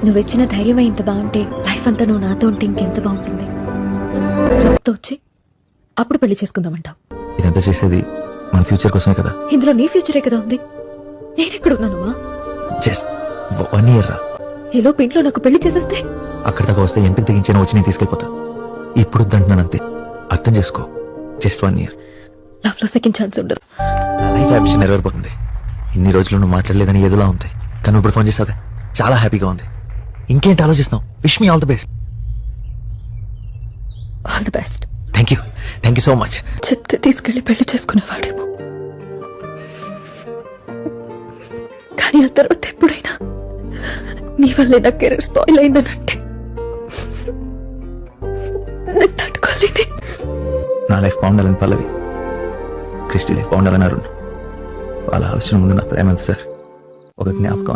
నువ్వు ఇచ్చిన ధైర్యమే ఇంత బాగుంటే లైఫ్ అంతా నువ్వు నాతో ఉంటే ఇంకెంత బాగుంటుంది. జాబ్తో వచ్చి అప్పుడు పెళ్లి చేసుకుందామంటావు. ఇదంతా చేసేది మన ఫ్యూచర్ కోసమే కదా. ఇందులో నీ ఫ్యూచరే కదా ఉంది. నేనెక్కడున్నానువా? జస్ట్ 1 year రా. ఈలోపు ఇంట్లో నాకు పెళ్లి చేసేస్తే అక్కడ దాకా వస్తే ఎంత తెగించినా వచ్చి నేను తీసుకెళ్ళిపోతా. ఇప్పుడు వద్దంటున్నాను అంతే, అర్థం చేసుకో. Just 1 year. లవ్ లో సెకండ్ ఛాన్స్ ఉండదు. నా లైఫ్ అంబిషన్ నెరవేరిపోతుంది. ఇన్ని రోజులు నువ్వు మాట్లాడలేదని ఏదోలా ఉంది, కానీ ఇప్పుడు ఫోన్ చేస్తావే చాలా హ్యాపీగా ఉంది. ఇంకేంటి ఆలోచిస్తున్నావు? Wish me all the best. All the best. Thank you so much. చెప్తే తీసుకెళ్లి పెళ్లి చేసుకునేవాడేమో, కానీ ఆ తర్వాత ఎప్పుడైనా నీ వల్లే నా కెరీర్ స్పాయిల్ అయిందనంటే నేను తట్టుకోలేనే. నా లైఫ్ బాగుండాలని పల్లవి, క్రిస్టి లైఫ్ బాగుండాలని అరుణ్. వాళ్ళ ఆలోచన ముందు నా ప్రేమ సార్ ఒక జ్ఞాపకం.